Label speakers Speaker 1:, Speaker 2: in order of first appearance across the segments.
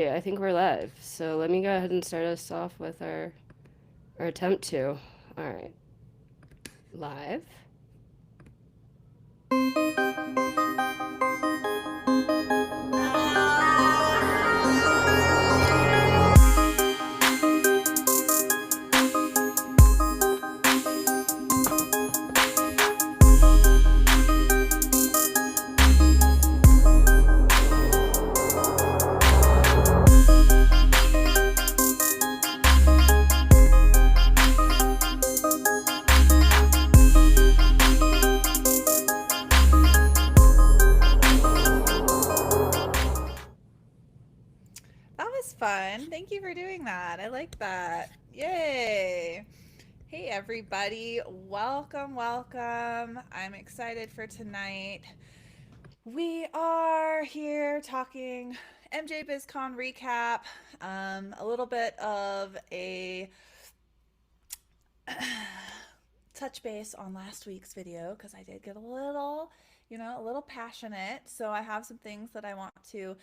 Speaker 1: Yeah, I think we're live. So let me go ahead and start us off with our attempt to. All right, live.
Speaker 2: That was fun. Thank you for doing that. I like that. Yay. Hey, everybody. Welcome, welcome. I'm excited for tonight. We are here talking MJ BizCon recap, a little bit of a touch base on last week's video because I did get a little passionate. So I have some things that I want to,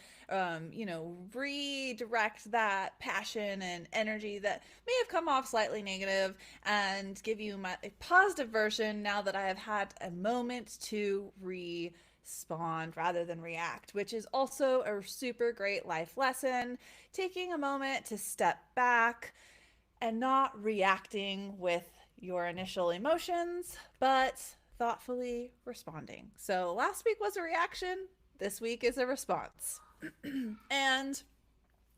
Speaker 2: redirect that passion and energy that may have come off slightly negative and give you a positive version now that I have had a moment to respond rather than react, which is also a super great life lesson. Taking a moment to step back and not reacting with your initial emotions, but thoughtfully responding. So last week was a reaction, this week is a response. And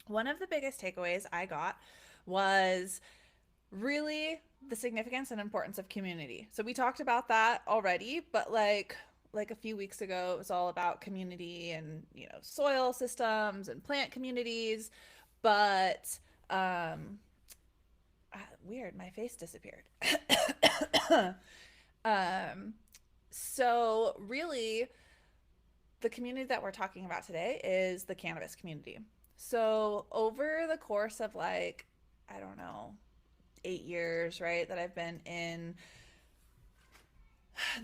Speaker 2: one of the biggest takeaways I got was really the significance and importance of community. So we talked about that already, but like a few weeks ago it was all about community and, soil systems and plant communities, but weird, my face disappeared. um, so really, the community that we're talking about today is the cannabis community. So over the course of I don't know, 8 years, right, that I've been in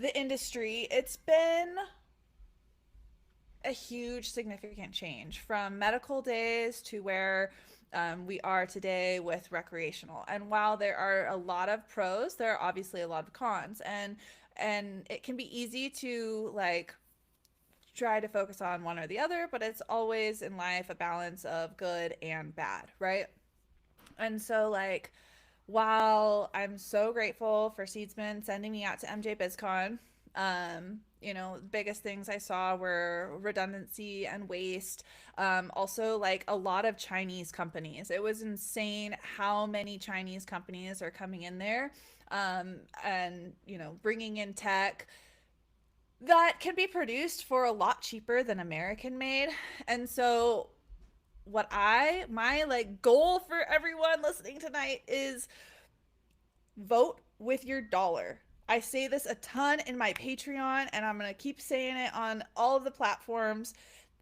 Speaker 2: the industry, it's been a huge significant change from medical days to where we are today with recreational. And while there are a lot of pros, there are obviously a lot of cons, and it can be easy to try to focus on one or the other, but it's always in life a balance of good and bad, right? And so while I'm so grateful for Seedsman sending me out to MJ BizCon, biggest things I saw were redundancy and waste. Also, a lot of Chinese companies. It was insane how many Chinese companies are coming in there, and bringing in tech that can be produced for a lot cheaper than American made. And so my goal for everyone listening tonight is vote with your dollar. I say this a ton in my Patreon, and I'm going to keep saying it on all of the platforms.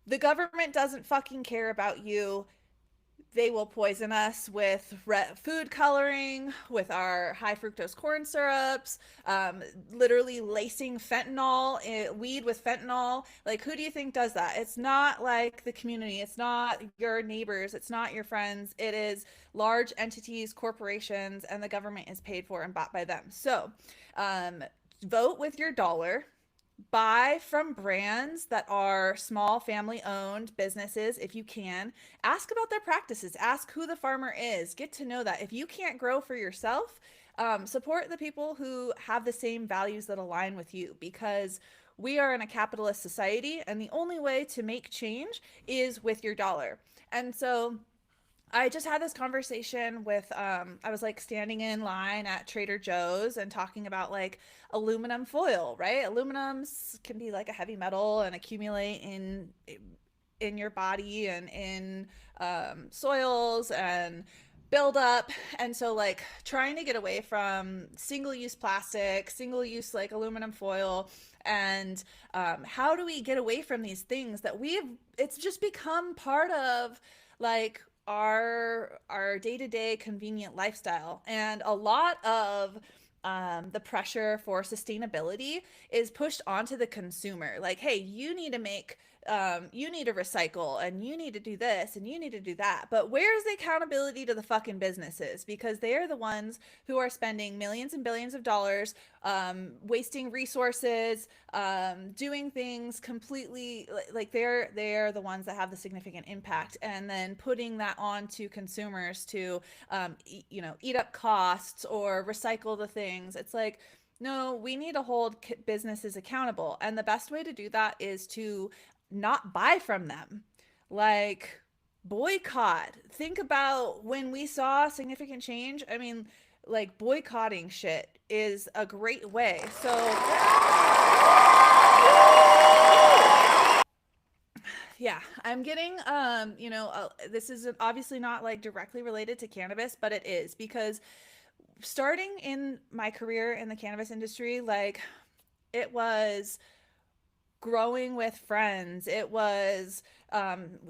Speaker 2: The government doesn't fucking care about you. They will poison us with food coloring, with our high fructose corn syrups, literally lacing weed with fentanyl. Like, who do you think does that? It's not like the community. It's not your neighbors. It's not your friends. It is large entities, corporations, and the government is paid for and bought by them. So, vote with your dollar. Buy from brands that are small family owned businesses if you can. Ask about their practices. Ask who the farmer is. Get to know that. If you can't grow for yourself, support the people who have the same values that align with you, because we are in a capitalist society and the only way to make change is with your dollar. And so I just had this conversation with I was standing in line at Trader Joe's and talking about aluminum foil, right? Aluminums can be like a heavy metal and accumulate in your body and in soils and build up. And so trying to get away from single-use plastic, single-use aluminum foil, and how do we get away from these things that it's just become part of our day-to-day convenient lifestyle. And a lot of the pressure for sustainability is pushed onto the consumer. Hey, you need to make you need to recycle and you need to do this and you need to do that. But where's the accountability to the fucking businesses? Because they are the ones who are spending millions and billions of dollars, wasting resources, doing things completely like they're the ones that have the significant impact, and then putting that on to consumers to, eat up costs or recycle the things. It's like, no, we need to hold businesses accountable. And the best way to do that is to not buy from them. Like, boycott. Think about when we saw significant change. I mean, like, boycotting shit is a great way. So, yeah, I'm getting, this is obviously not like directly related to cannabis, but it is because starting in my career in the cannabis industry, like, it was growing with friends, it was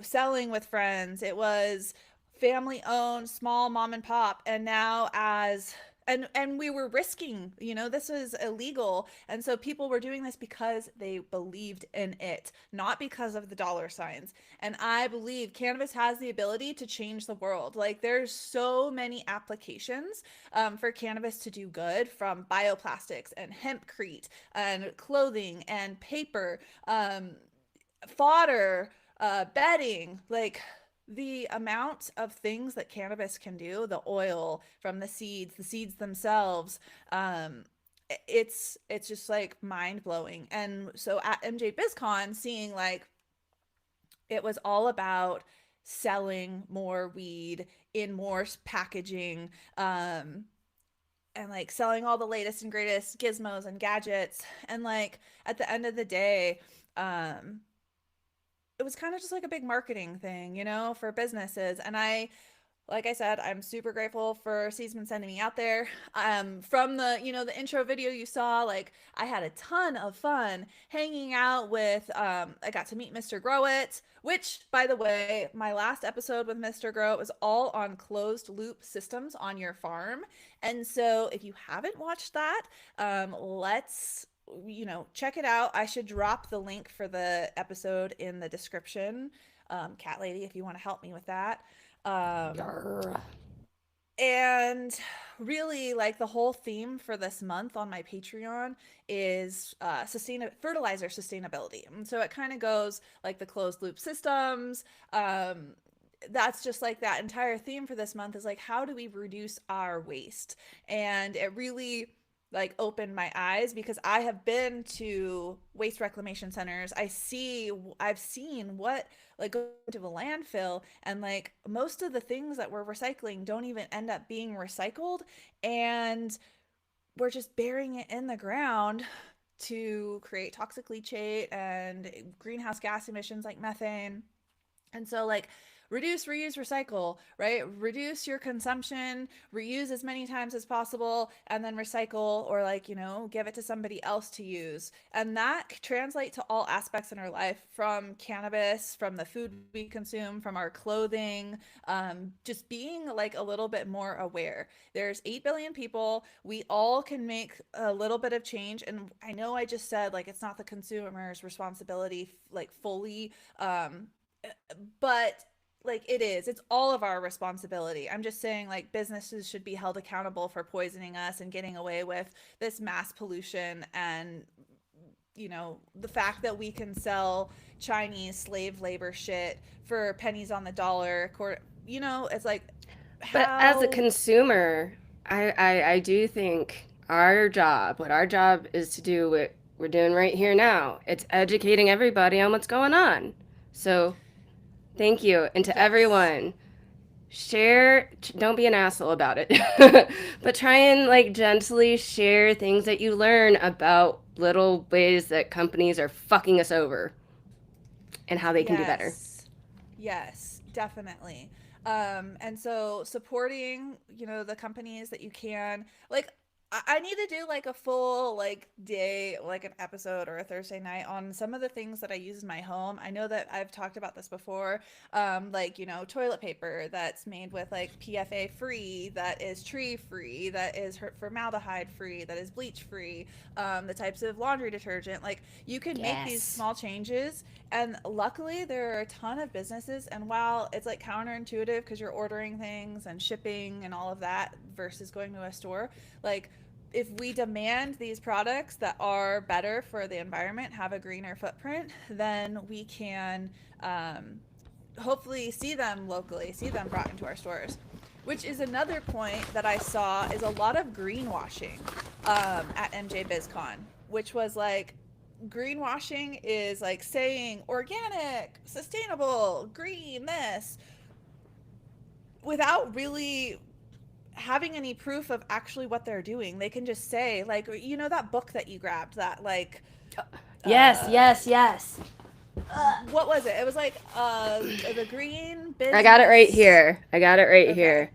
Speaker 2: selling with friends, it was family owned small mom and pop. And now as and we were risking, this was illegal, and so people were doing this because they believed in it, not because of the dollar signs. And I believe cannabis has the ability to change the world. Like, there's so many applications for cannabis to do good, from bioplastics and hempcrete and clothing and paper, fodder, bedding, like, the amount of things that cannabis can do, the oil from the seeds themselves, it's just like mind blowing. And so at MJ BizCon, seeing like it was all about selling more weed in more packaging, and like selling all the latest and greatest gizmos and gadgets. And like at the end of the day, it was kind of just like a big marketing thing, for businesses. And like I said, I'm super grateful for Season sending me out there. From the intro video you saw, like, I had a ton of fun hanging out with, I got to meet Mr. Growit, which, by the way, my last episode with Mr. Growit was all on closed loop systems on your farm. And so if you haven't watched that, let's check it out. I should drop the link for the episode in the description, cat lady, if you want to help me with that.
Speaker 1: Yarr.
Speaker 2: And really, like, the whole theme for this month on my Patreon is fertilizer sustainability. And so it kind of goes like the closed loop systems. That's just like that entire theme for this month is like, how do we reduce our waste? And it really like opened my eyes, because I have been to waste reclamation centers. I've seen what, like, go to a landfill, and like most of the things that we're recycling don't even end up being recycled, and we're just burying it in the ground to create toxic leachate and greenhouse gas emissions like methane. And so, like, reduce, reuse, recycle, right? Reduce your consumption, reuse as many times as possible, and then recycle, or, like, give it to somebody else to use. And that translates to all aspects in our life, from cannabis, from the food we consume, from our clothing, just being like a little bit more aware. There's 8 billion people. We all can make a little bit of change. And I know I just said, like, it's not the consumer's responsibility, like, fully, but like, it's all of our responsibility. I'm just saying, like, businesses should be held accountable for poisoning us and getting away with this mass pollution. And the fact that we can sell Chinese slave labor shit for pennies on the dollar, it's like,
Speaker 1: But as a
Speaker 2: how.
Speaker 1: consumer, I do think what our job is to do what we're doing right here now. It's educating everybody on what's going on. So thank you. And to
Speaker 2: Yes.
Speaker 1: everyone, share, don't be an asshole about it, but try and like gently share things that you learn about little ways that companies are fucking us over and how they can do better.
Speaker 2: Yes. Yes, definitely. And so supporting, the companies that you can, like, I need to do like a full like day, like an episode or a Thursday night on some of the things that I use in my home. I know that I've talked about this before, like toilet paper that's made with like PFA free, that is tree free, that is formaldehyde free, that is bleach free. The types of laundry detergent, like you can make these
Speaker 1: Yes.
Speaker 2: small changes, and luckily there are a ton of businesses. And while it's like counterintuitive because you're ordering things and shipping and all of that versus going to a store, like if we demand these products that are better for the environment, have a greener footprint, then we can hopefully see them locally, see them brought into our stores. Which is another point that I saw is a lot of greenwashing at MJ BizCon, which was like greenwashing is like saying organic, sustainable, green, this, without really having any proof of actually what they're doing. They can just say, like, that book that you grabbed, that like
Speaker 1: Yes, yes, yes.
Speaker 2: what was it? It was like the green
Speaker 1: I got it right
Speaker 2: business.
Speaker 1: here. I got it right
Speaker 2: Okay.
Speaker 1: here.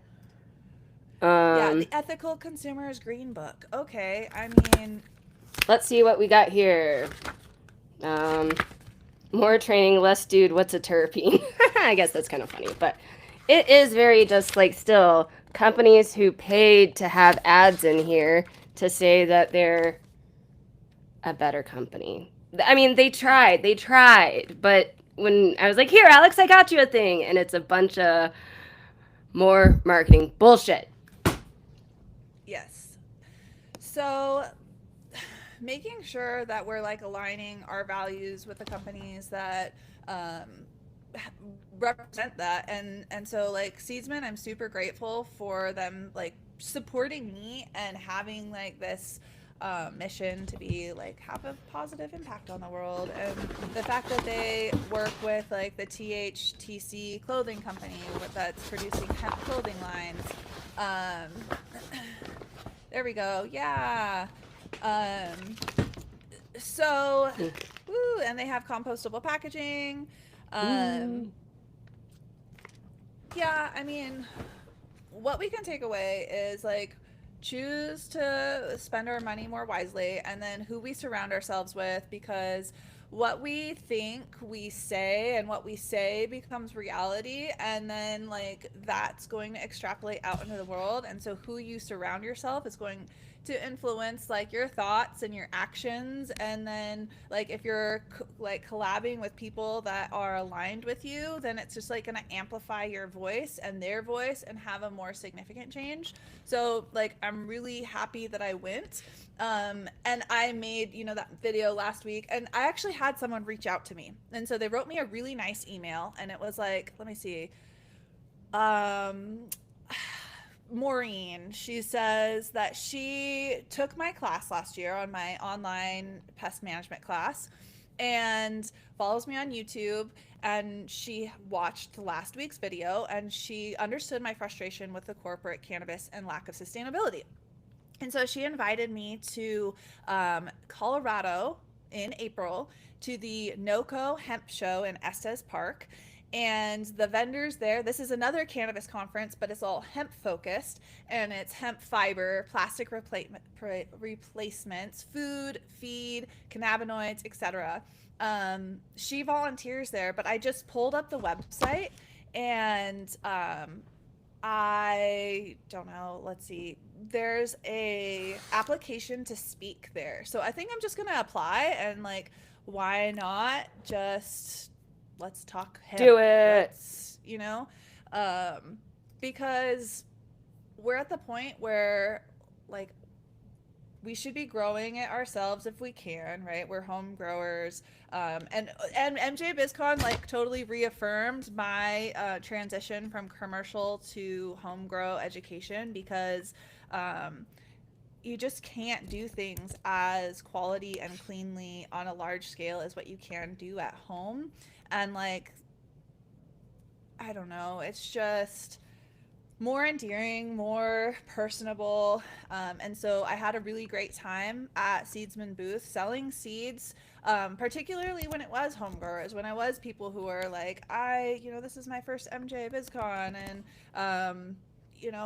Speaker 2: Yeah, the
Speaker 1: Um,
Speaker 2: ethical consumer's green book. Okay. I mean,
Speaker 1: let's see what we got here. Um, more training, less dude. What's a terpene? I guess that's kind of funny, but it is very just like still companies who paid to have ads in here to say that they're a better company. I mean, they tried, but when I was like, here, Alex, I got you a thing, and it's a bunch of more marketing bullshit.
Speaker 2: yes. So making sure that we're like aligning our values with the companies that represent that, and so like Seedsman, I'm super grateful for them like supporting me and having like this mission to be like have a positive impact on the world. And the fact that they work with like the THTC clothing company that's producing hemp clothing lines. um there we go. Yeah. um so woo, and they have compostable packaging. um
Speaker 1: Ooh.
Speaker 2: yeah, I mean, what we can take away is like choose to spend our money more wisely, and then who we surround ourselves with, because what we think we say and what we say becomes reality, and then like that's going to extrapolate out into the world. And so who you surround yourself is going to influence like your thoughts and your actions. And then like if you're like collabing with people that are aligned with you, then it's just like going to amplify your voice and their voice and have a more significant change. So like I'm really happy that I went. And I made that video last week, and I actually had someone reach out to me, and so they wrote me a really nice email, and it was like, let me see, um Maureen. She says that she took my class last year, on my online pest management class, and follows me on YouTube. And she watched last week's video, and she understood my frustration with the corporate cannabis and lack of sustainability. And so she invited me to Colorado in April to the NOCO Hemp Show in Estes Park. And the vendors there, this is another cannabis conference, but it's all hemp focused. And it's hemp fiber, plastic replacements, food, feed, cannabinoids, etc. She volunteers there, but I just pulled up the website, and I don't know. Let's see. There's a application to speak there. So I think I'm just gonna apply, and like, why not just let's talk hemp.
Speaker 1: Do it.
Speaker 2: Let's, um, because we're at the point where like we should be growing it ourselves if we can, right? We're home growers. And MJ BizCon like totally reaffirmed my transition from commercial to home grow education, because you just can't do things as quality and cleanly on a large scale as what you can do at home. And like, I don't know, it's just more endearing, more personable. And so I had a really great time at Seedsman booth selling seeds, particularly when it was home growers, when I was people who were like, this is my first MJ BizCon. And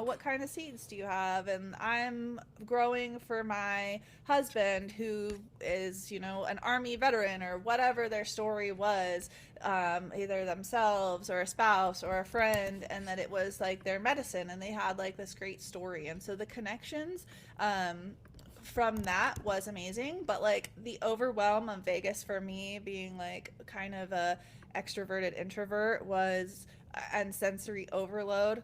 Speaker 2: what kind of seeds do you have? And I'm growing for my husband who is, an army veteran or whatever their story was, either themselves or a spouse or a friend, and that it was like their medicine and they had like this great story. And so the connections, from that was amazing, but like the overwhelm of Vegas for me being like kind of a extroverted introvert was, and sensory overload,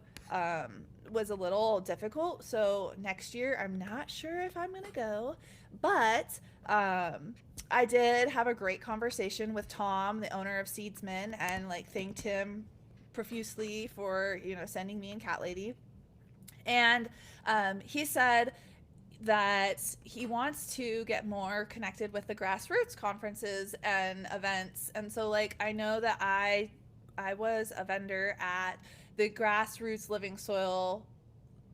Speaker 2: was a little difficult. So next year I'm not sure if I'm gonna go, but I did have a great conversation with Tom, the owner of Seedsman, and like thanked him profusely for sending me and Cat Lady. And he said that he wants to get more connected with the grassroots conferences and events. And so like I know that I was a vendor at the Grassroots Living Soil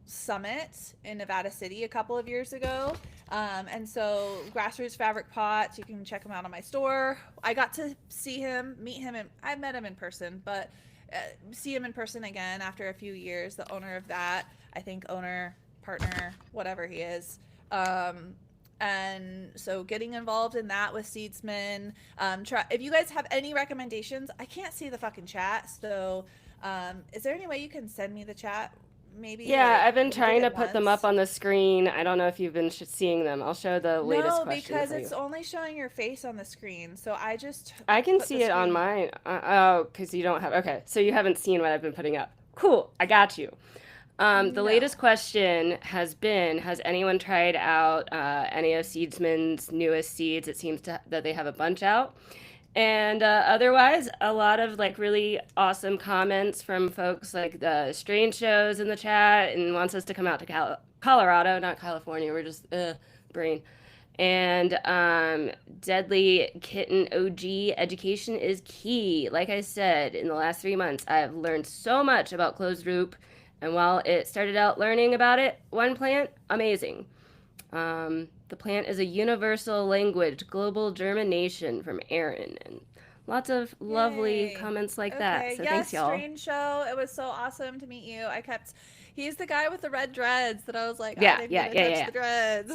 Speaker 2: Summit in Nevada City a couple of years ago. And so Grassroots Fabric Pots, you can check him out on my store. I got to see him, meet him, and I met him in person, but see him in person again after a few years. The owner of that, I think owner, partner, whatever he is. And so getting involved in that with Seedsman. If you guys have any recommendations, I can't see the fucking chat. So is there any way you can send me the chat? Maybe
Speaker 1: Yeah,
Speaker 2: like
Speaker 1: I've been
Speaker 2: we did
Speaker 1: trying to
Speaker 2: it
Speaker 1: put them up
Speaker 2: once.
Speaker 1: on the screen. I don't know if you've been seeing them. I'll show the latest
Speaker 2: No,
Speaker 1: question
Speaker 2: because
Speaker 1: for you.
Speaker 2: it's only showing your face on the screen. So I just
Speaker 1: I can
Speaker 2: put the
Speaker 1: see it on
Speaker 2: screen.
Speaker 1: mine. Oh, because you don't have. Okay, so you haven't seen what I've been putting up. Cool, I got you. The latest
Speaker 2: No.
Speaker 1: question has been: has anyone tried out any of Seedsman's newest seeds? It seems that they have a bunch out. And otherwise, a lot of like really awesome comments from folks like the Strange Shows in the chat and wants us to come out to Colorado, not California. We're just brain. And Deadly Kitten OG, education is key. Like I said, in the last 3 months, I have learned so much about closed loop. And while it started out learning about it, one plant, amazing. The plant is a universal language, global germination from Aaron. And lots of lovely
Speaker 2: Yay.
Speaker 1: comments like that.
Speaker 2: Okay.
Speaker 1: So
Speaker 2: Yes,
Speaker 1: thanks, y'all.
Speaker 2: strange show. It was so awesome to meet you. He's the guy with the red dreads that I was like, I
Speaker 1: Yeah,
Speaker 2: didn't get
Speaker 1: yeah,
Speaker 2: to
Speaker 1: yeah,
Speaker 2: touch
Speaker 1: yeah,
Speaker 2: the dreads.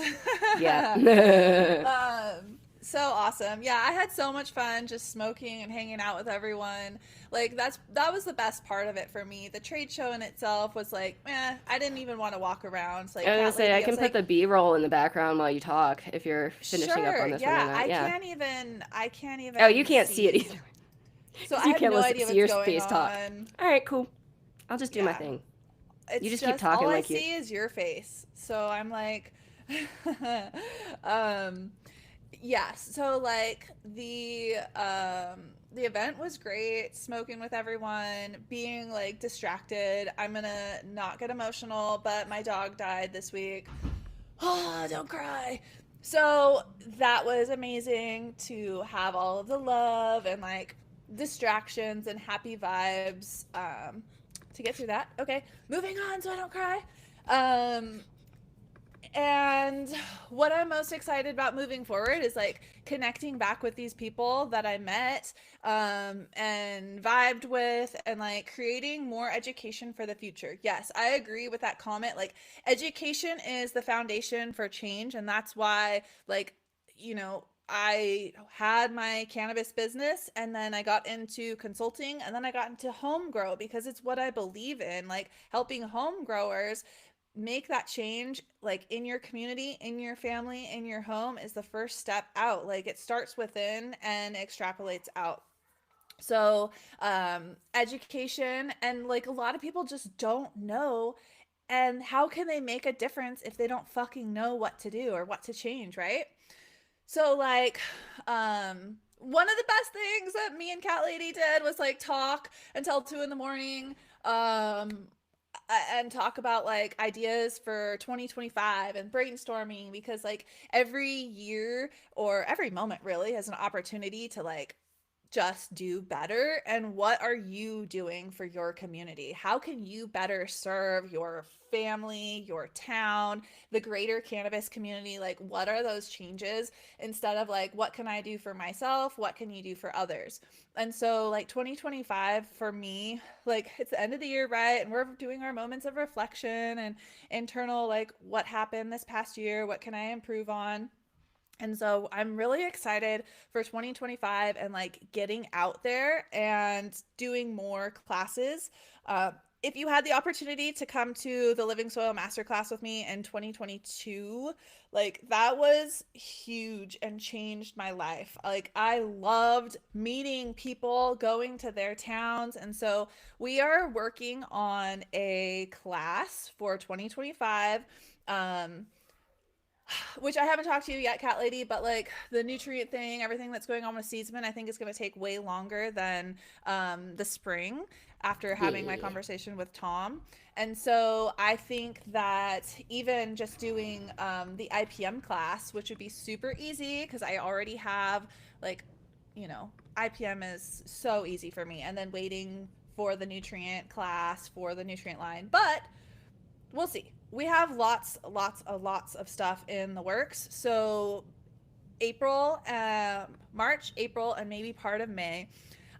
Speaker 1: yeah.
Speaker 2: So awesome. Yeah, I had so much fun just smoking and hanging out with everyone. Like that was the best part of it for me. The trade show in itself was like, I didn't even want to walk around. It's
Speaker 1: I
Speaker 2: like
Speaker 1: was gonna
Speaker 2: Cat
Speaker 1: say I
Speaker 2: Lady. I
Speaker 1: can
Speaker 2: was
Speaker 1: put
Speaker 2: like,
Speaker 1: the B-roll in the background while you talk if you're finishing up
Speaker 2: sure,
Speaker 1: on this one or
Speaker 2: yeah.
Speaker 1: not. Yeah.
Speaker 2: I can't
Speaker 1: Oh, you
Speaker 2: even
Speaker 1: can't see it
Speaker 2: see.
Speaker 1: either
Speaker 2: So
Speaker 1: because
Speaker 2: I
Speaker 1: you
Speaker 2: have
Speaker 1: can't
Speaker 2: no
Speaker 1: listen,
Speaker 2: idea
Speaker 1: see
Speaker 2: what's
Speaker 1: your
Speaker 2: going
Speaker 1: face talk.
Speaker 2: on.
Speaker 1: All right, cool. I'll just do my
Speaker 2: Yeah.
Speaker 1: thing. You
Speaker 2: It's
Speaker 1: just keep
Speaker 2: just all
Speaker 1: talking
Speaker 2: I
Speaker 1: like you.
Speaker 2: see is your face. So I'm like um yeah, so like the event was great, smoking with everyone, being like distracted. I'm gonna not get emotional, but my dog died this week. Oh, don't cry. So that was amazing to have all of the love and like distractions and happy vibes, to get through that. Okay, moving on so I don't cry. Um, and what I'm most excited about moving forward is like connecting back with these people that I met, and vibed with, and like creating more education for the future. Yes, I agree with that comment. Like, education is the foundation for change. And that's why, like, I had my cannabis business, and then I got into consulting, and then I got into home grow because it's what I believe in, like helping home growers make that change, like in your community, in your family, in your home, is the first step out. Like, it starts within and extrapolates out. So education, and like a lot of people just don't know, and how can they make a difference if they don't fucking know what to do or what to change, right? So like one of the best things that me and Cat Lady did was like talk until 2 in the morning, um and talk about like ideas for 2025 and brainstorming, because like every year or every moment really has an opportunity to like just do better, and what are you doing for your community? How can you better serve your family, your town, the greater cannabis community? Like, what are those changes, instead of like, what can I do for myself, what can you do for others? And so like 2025 for me, like, it's the end of the year, right, and we're doing our moments of reflection and internal, like, what happened this past year, what can I improve on? And so I'm really excited for 2025 and like getting out there and doing more classes. If you had the opportunity to come to the Living Soil Masterclass with me in 2022, like, that was huge and changed my life. Like, I loved meeting people, going to their towns. And so we are working on a class for 2025. Um, which I haven't talked to you yet, Cat Lady, but like the nutrient thing, everything that's going on with Seedsman, I think is going to take way longer than the spring, after having my
Speaker 1: Yeah.
Speaker 2: conversation with Tom. And so I think that even just doing the IPM class, which would be super easy because I already have, like, IPM is so easy for me. And then waiting for the nutrient class for the nutrient line. But we'll see. We have lots of stuff in the works. So March, April, and maybe part of May.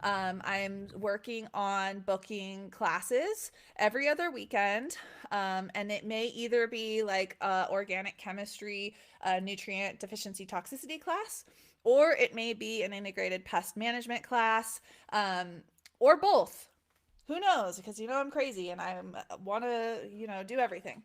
Speaker 2: I'm working on booking classes every other weekend, and it may either be like a organic chemistry, nutrient deficiency toxicity class, or it may be an integrated pest management class, or both. Who knows? Because I'm crazy and I want to do everything.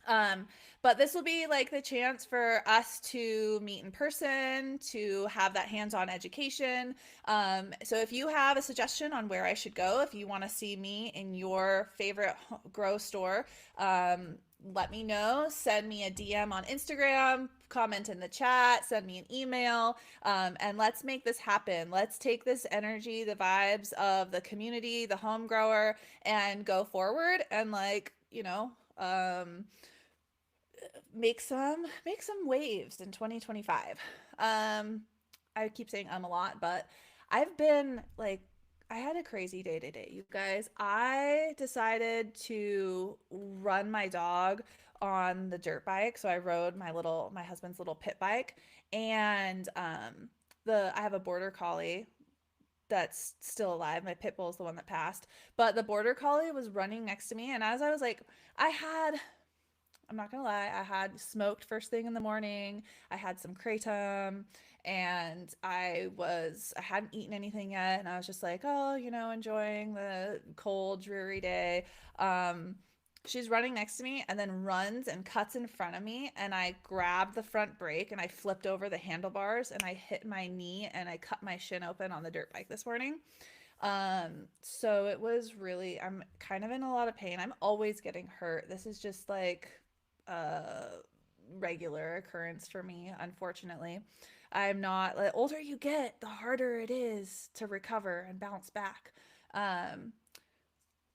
Speaker 2: Um, but this will be like the chance for us to meet in person, to have that hands-on education. So if you have a suggestion on where I should go, if you want to see me in your favorite grow store, let me know. Send me a DM on Instagram, comment in the chat, send me an email, and let's make this happen. Let's take this energy, the vibes of the community, the home grower, and go forward and, like, make some waves in 2025. I keep saying a lot, but I've been like, I had a crazy day today, you guys. I decided to run my dog on the dirt bike. So I rode my husband's little pit bike, and the I have a border collie that's still alive. My pit bull is the one that passed, but the border collie was running next to me, and as I was like, I had I'm not gonna lie, I had smoked first thing in the morning. I had some kratom, and I hadn't eaten anything yet, and I was just like, oh, enjoying the cold, dreary day. Um, she's running next to me and then runs and cuts in front of me, and I grabbed the front brake and I flipped over the handlebars and I hit my knee and I cut my shin open on the dirt bike this morning. So it was really, I'm kind of in a lot of pain. I'm always getting hurt. This is just like a regular occurrence for me, unfortunately. I'm not, the older you get, the harder it is to recover and bounce back. Um,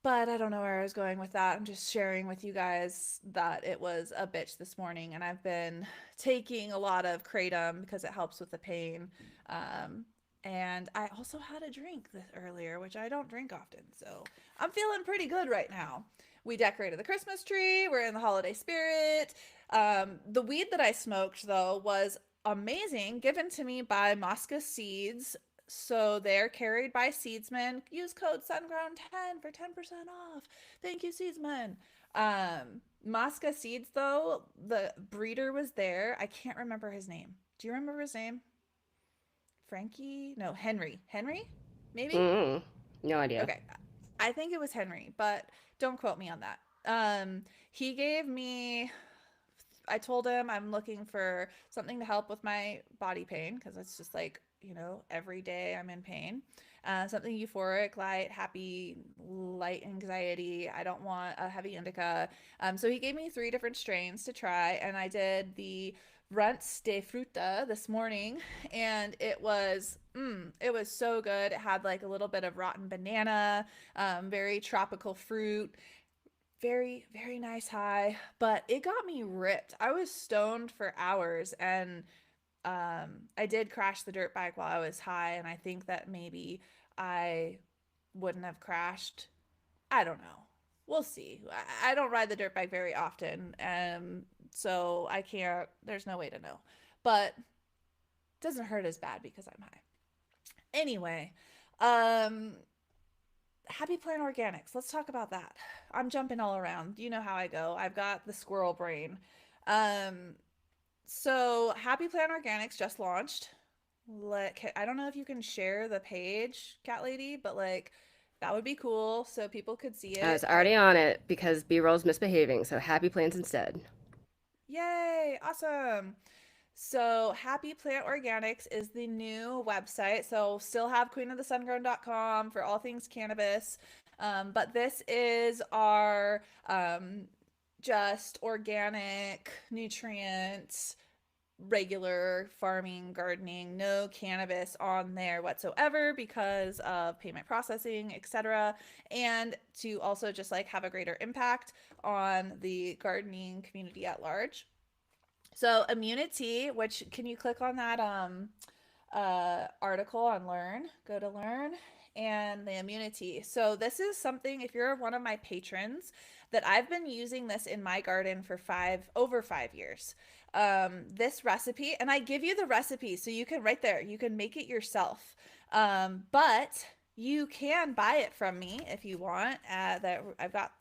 Speaker 2: but I don't know where I was going with that. I'm just sharing with you guys that it was a bitch this morning, and I've been taking a lot of kratom because it helps with the pain. Um, and I also had a drink this earlier, which I don't drink often, so I'm feeling pretty good right now. We decorated the Christmas tree. We're in the holiday spirit. The weed that I smoked, though, was amazing, given to me by Mosca Seeds. So they're carried by Seedsman. Use code SunGround10 for 10% off. Thank you, Seedsman. Mosca Seeds, though, the breeder was there. I can't remember his name. Do you remember his name? Frankie? No, Henry. Henry? Maybe?
Speaker 1: Mm, no idea.
Speaker 2: Okay. I think it was Henry, but don't quote me on that. He gave me, I told him I'm looking for something to help with my body pain because it's just like, every day I'm in pain. Something euphoric, light, happy, light anxiety. I don't want a heavy indica. So he gave me 3 different strains to try, and I did the Runts de Fruta this morning, and it was so good. It had like a little bit of rotten banana, very tropical fruit, very, very nice high, but it got me ripped. I was stoned for hours, and I did crash the dirt bike while I was high, and I think that maybe I wouldn't have crashed. I don't know. We'll see. I don't ride the dirt bike very often, so I can't. There's no way to know, but it doesn't hurt as bad because I'm high. Anyway, um, Happy Plant Organics. Let's talk about that. I'm jumping all around. You know how I go. I've got the squirrel brain. Um, so Happy Plant Organics just launched. Like, I don't know if you can share the page, Cat Lady, but like that would be cool so people could see
Speaker 1: I was
Speaker 2: it.
Speaker 1: already on it because B-roll's misbehaving, so happy plants instead.
Speaker 2: Yay, awesome. So Happy Plant Organics is the new website. So still have queenofthesungrown.com for all things cannabis. But this is our just organic nutrients regular farming, gardening, no cannabis on there whatsoever because of payment processing, etc. And to also just like have a greater impact on the gardening community at large. So immunity, which can you click on that article on Learn? Go to Learn and the immunity. So this is something if you're one of my patrons that I've been using this in my garden for over 5 years. This recipe, and I give you the recipe so you can right there, you can make it yourself. But you can buy it from me if you want. That I've got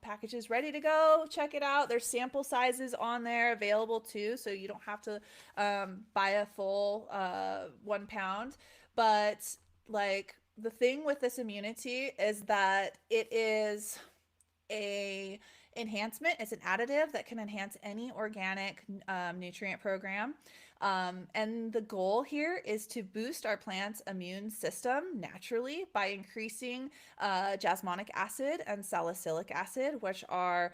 Speaker 2: packages ready to go. Check it out. There's sample sizes on there available too, so you don't have to buy a full 1 pound. But like the thing with this immunity is that it is a enhancement. It's an additive that can enhance any organic nutrient program. And the goal here is to boost our plant's immune system naturally by increasing jasmonic acid and salicylic acid, which are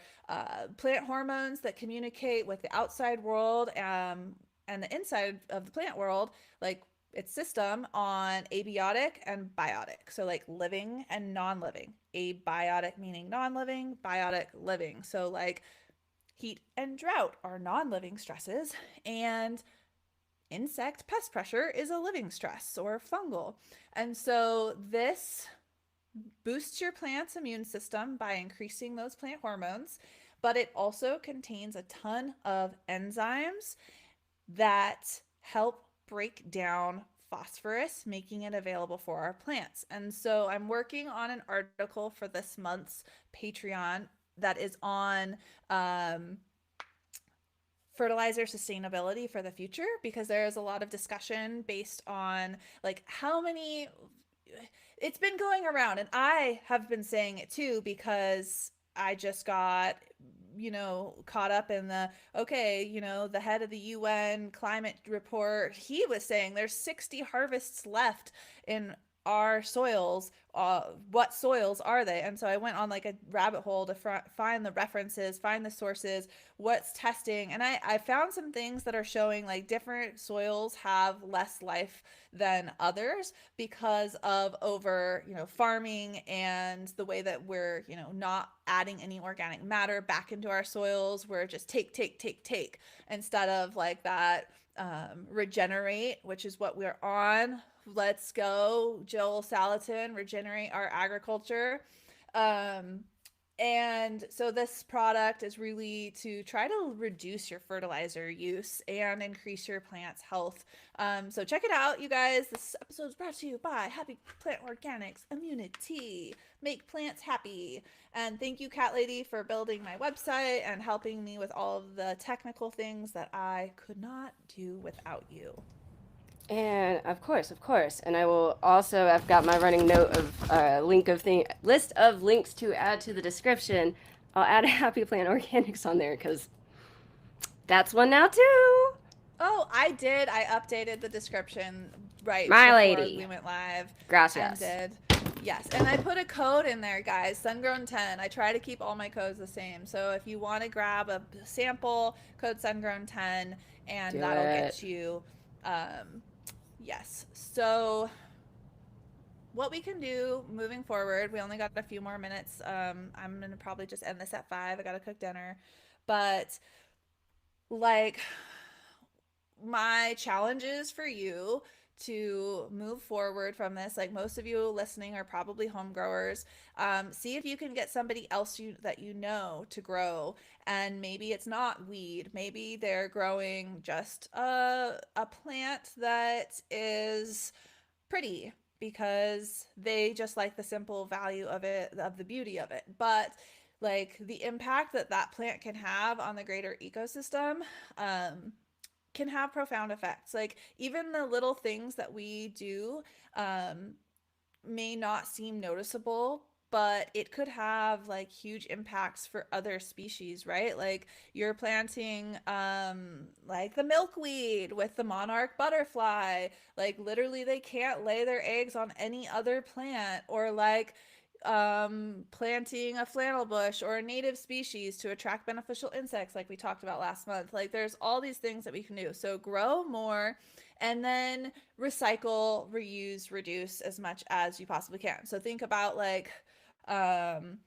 Speaker 2: plant hormones that communicate with the outside world and the inside of the plant world, like its system on abiotic and biotic. So like living and non-living. Abiotic meaning non-living, biotic living. So like heat and drought are non-living stresses, and insect pest pressure is a living stress or fungal. And so this boosts your plant's immune system by increasing those plant hormones, but it also contains a ton of enzymes that help break down phosphorus, making it available for our plants. And so I'm working on an article for this month's Patreon that is on fertilizer sustainability for the future, because there is a lot of discussion based on like how many it's been going around, and I have been saying it too because I just got caught up in the okay, the head of the UN climate report, he was saying there's 60 harvests left in our soils. What soils are they? And so I went on like a rabbit hole to find the references, find the sources, what's testing, and I found some things that are showing like different soils have less life than others because of over farming and the way that we're not adding any organic matter back into our soils. We're just take instead of like that regenerate, which is what we're on. Let's go, Joel Salatin, regenerate our agriculture. Um, and so this product is really to try to reduce your fertilizer use and increase your plant's health. So check it out, you guys. This episode is brought to you by Happy Plant Organics Immunity. Make plants happy. And thank you, Cat Lady, for building my website and helping me with all of the technical things that I could not do without you.
Speaker 1: And of course, and I will also. I've got my running note of list of links to add to the description. I'll add a Happy Plant Organics on there because that's one now too.
Speaker 2: Oh, I did. I updated the description right
Speaker 1: My
Speaker 2: before
Speaker 1: lady,
Speaker 2: we went live and
Speaker 1: gracias.
Speaker 2: did. Yes, and I put a code in there, guys. Sungrown 10. I try to keep all my codes the same. So if you want to grab a sample, code Sungrown 10, and
Speaker 1: Do
Speaker 2: that'll
Speaker 1: it.
Speaker 2: get you. Yes. So what we can do moving forward, we only got a few more minutes. I'm gonna probably just end this at 5. I gotta cook dinner, but like my challenges for you to move forward from this, like most of you listening are probably home growers, see if you can get somebody else that you know to grow. And maybe it's not weed, maybe they're growing just a plant that is pretty because they just like the simple value of it, of the beauty of it. But like the impact that that plant can have on the greater ecosystem, um, can have profound effects. Like even the little things that we do, um, may not seem noticeable, but it could have like huge impacts for other species, right? Like you're planting like the milkweed with the monarch butterfly. Like literally they can't lay their eggs on any other plant, or like planting a flannel bush or a native species to attract beneficial insects like we talked about last month. Like there's all these things that we can do. So grow more, and then recycle, reuse, reduce as much as you possibly can. So think about like um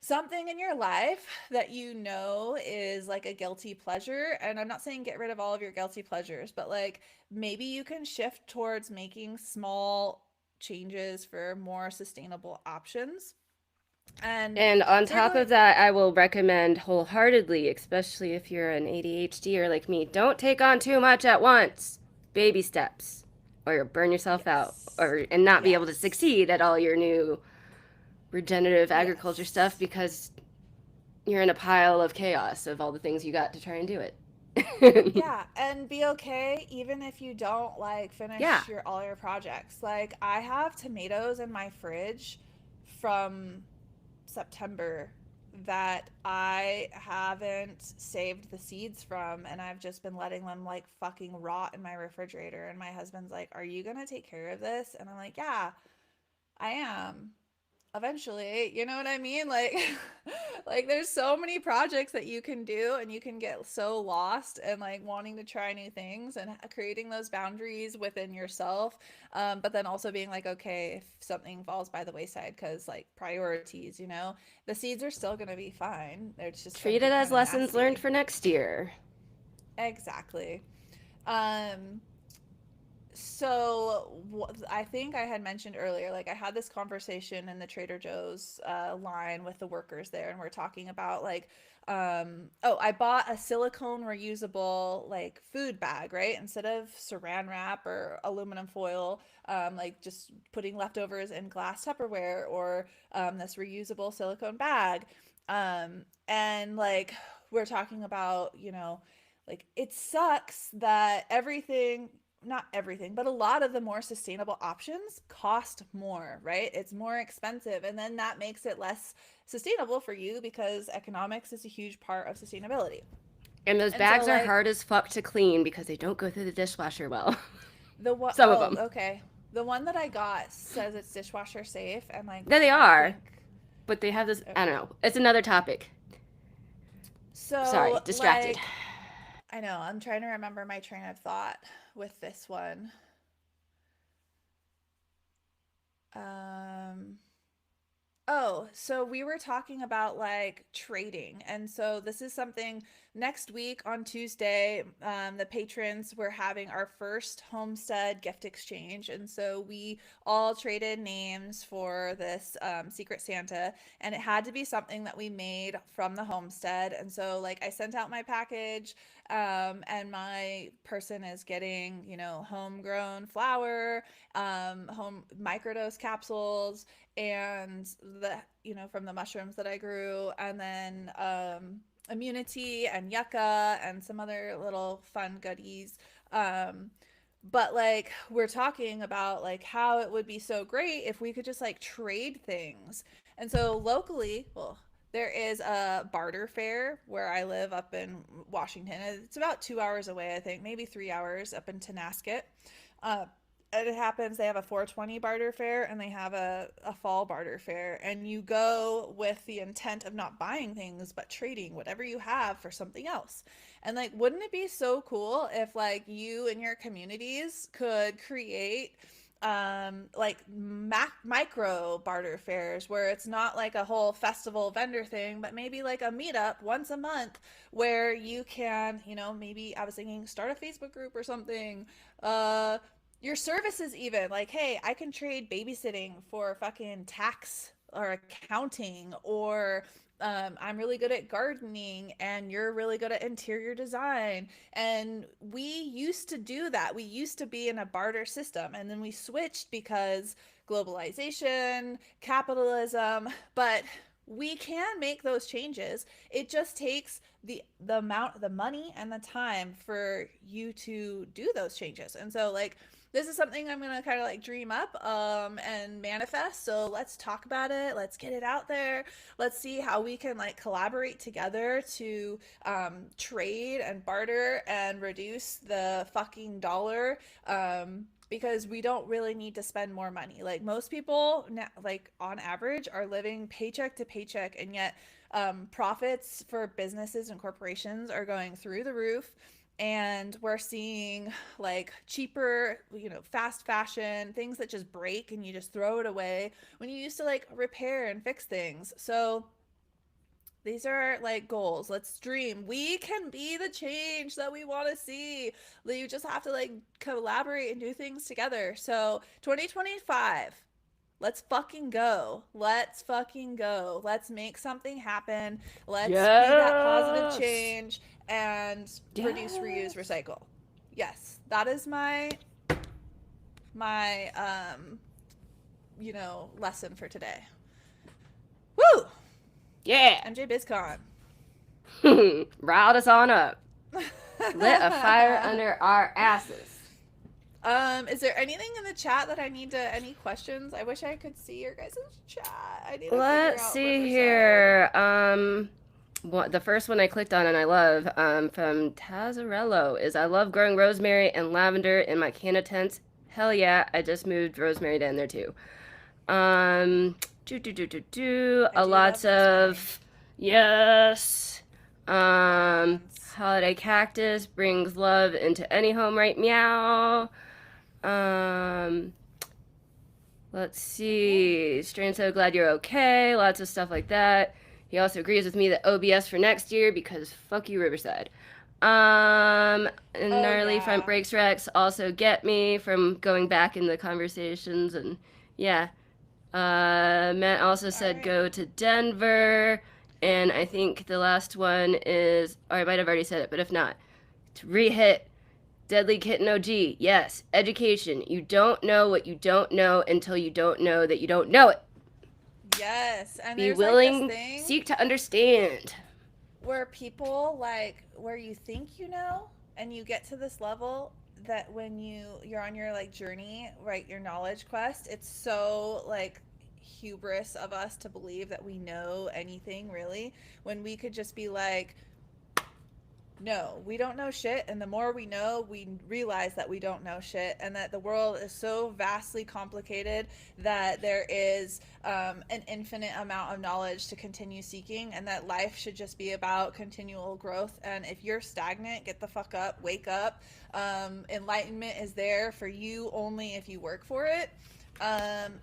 Speaker 2: something in your life that you know is like a guilty pleasure. And I'm not saying get rid of all of your guilty pleasures, but like maybe you can shift towards making small changes for more sustainable options. And
Speaker 1: And on top
Speaker 2: circling,
Speaker 1: of that, I will recommend wholeheartedly, especially if you're an ADHD or like me, don't take on too much at once. Baby steps, or you'll burn yourself out,
Speaker 2: yes,
Speaker 1: or and not be able to
Speaker 2: yes,
Speaker 1: succeed at all your new regenerative agriculture stuff
Speaker 2: yes.
Speaker 1: because you're in a pile of chaos of all the things you got to try and do it.
Speaker 2: Yeah, and be okay even if you don't like
Speaker 1: Yeah.
Speaker 2: finish your all your projects. Like I have tomatoes in my fridge from September that I haven't saved the seeds from, and I've just been letting them like fucking rot in my refrigerator. And my husband's like, "Are you going to take care of this?" And I'm like, "Yeah, I am, eventually." You know what I mean? Like like there's so many projects that you can do, and you can get so lost and like wanting to try new things, and creating those boundaries within yourself, but then also being like, okay, if something falls by the wayside, because like priorities, you know, the seeds are still going to be fine, they're just going to
Speaker 1: Treat
Speaker 2: be
Speaker 1: it as
Speaker 2: kind of
Speaker 1: lessons learned
Speaker 2: nasty.
Speaker 1: for next year.
Speaker 2: Exactly. um so I think I had mentioned earlier, like I had this conversation in the Trader Joe's line with the workers there, and we're talking about like, oh, I bought a silicone reusable like food bag, right? Instead of saran wrap or aluminum foil, like just putting leftovers in glass Tupperware, or this reusable silicone bag. And like we're talking about, you know, like it sucks that everything, not everything, but a lot of the more sustainable options cost more, right? It's more expensive. And then that makes it less sustainable for you, because economics is a huge part of sustainability.
Speaker 1: And those
Speaker 2: And so,
Speaker 1: bags are
Speaker 2: like,
Speaker 1: hard as fuck to clean because they don't go through the dishwasher well.
Speaker 2: the what?
Speaker 1: Some of
Speaker 2: Oh,
Speaker 1: them.
Speaker 2: okay. The one that I got says it's dishwasher safe, and like,
Speaker 1: No, they
Speaker 2: I
Speaker 1: are,
Speaker 2: think,
Speaker 1: but they have this. I don't
Speaker 2: okay.
Speaker 1: know. It's another topic. Sorry,
Speaker 2: So,
Speaker 1: distracted.
Speaker 2: like, I know, I'm trying to remember my train of thought with this one. Um, Oh, so we were talking about like trading. And so this is something next week on Tuesday. The patrons were having our first homestead gift exchange. And so we all traded names for this Secret Santa. And it had to be something that we made from the homestead. And so, like, I sent out my package, and my person is getting, you know, homegrown flour, home microdose capsules, and the, you know, from the mushrooms that I grew, and then immunity and yucca and some other little fun goodies. Um, but like we're talking about like how it would be so great if we could just like trade things. And so locally, well, there is a barter fair where I live up in Washington. It's about 2 hours away, I think, maybe 3 hours, up in Tenasket. Uh, and it happens, they have a 420 barter fair, and they have a fall barter fair, and you go with the intent of not buying things but trading whatever you have for something else. And like, wouldn't it be so cool if like you and your communities could create like micro barter fairs where it's not like a whole festival vendor thing, but maybe like a meetup once a month where you can, maybe I was thinking start a Facebook group or something. Uh, your services even like, hey, I can trade babysitting for fucking tax or accounting, or I'm really good at gardening and you're really good at interior design. And we used to do that. We used to be in a barter system, and then we switched because globalization, capitalism, but we can make those changes. It just takes the money and the time for you to do those changes. And so like this is something I'm gonna kind of like dream up and manifest. So let's talk about it. Let's get it out there. Let's see how we can like collaborate together to trade and barter and reduce the fucking dollar. Because we don't really need to spend more money. Like most people, like on average, are living paycheck to paycheck, and yet profits for businesses and corporations are going through the roof. And we're seeing like cheaper, fast fashion, things that just break and you just throw it away when you used to like repair and fix things. So these are like goals. Let's dream. We can be the change that we want to see. You just have to like collaborate and do things together. So 2025, let's fucking go. Let's fucking go. Let's make something happen. Let's be that positive
Speaker 1: Yes.
Speaker 2: change and reduce, reuse,
Speaker 1: Yes.
Speaker 2: recycle. Yes, that is my lesson for today. Woo!
Speaker 1: Yeah.
Speaker 2: MJ BizCon.
Speaker 1: Riled us on up. Lit a fire under our asses.
Speaker 2: Is there anything in the chat that I need to, any questions? I wish I could see your guys' chat. I need to figure
Speaker 1: Let's
Speaker 2: out
Speaker 1: see
Speaker 2: Riverside.
Speaker 1: here. The first one I clicked on and I love from Tazarello is I love growing rosemary and lavender in my canna tents. Hell yeah, I just moved rosemary down there too. Um,
Speaker 2: I
Speaker 1: a
Speaker 2: do love
Speaker 1: lots
Speaker 2: rosemary.
Speaker 1: of yes.
Speaker 2: Yes.
Speaker 1: Holiday cactus brings love into any home, right? Meow. Um, let's
Speaker 2: Okay.
Speaker 1: see. Strain, so glad you're okay. Lots of stuff like that. He also agrees with me that OBS for next year because fuck you, Riverside. And
Speaker 2: Oh
Speaker 1: gnarly front
Speaker 2: yeah.
Speaker 1: brakes Rex also get me from going back in the conversations and yeah. Matt also
Speaker 2: All
Speaker 1: said
Speaker 2: right.
Speaker 1: go to Denver, and I think the last one is, or I might have already said it, but if not, to re-hit Deadly Kitten OG. Yes, education. You don't know what you don't know until you don't know that you don't know it.
Speaker 2: Yes. And
Speaker 1: Be
Speaker 2: there's like this
Speaker 1: willing,
Speaker 2: thing
Speaker 1: seek to understand.
Speaker 2: where people like where you think you know and you get to this level that when you're on your like journey, right, your knowledge quest, it's so like hubris of us to believe that we know anything really when we could just be like, no, we don't know shit. And the more we know, we realize that we don't know shit, and that the world is so vastly complicated that there is an infinite amount of knowledge to continue seeking, and that life should just be about continual growth. And if you're stagnant, get the fuck up, wake up. Enlightenment is there for you only if you work for it.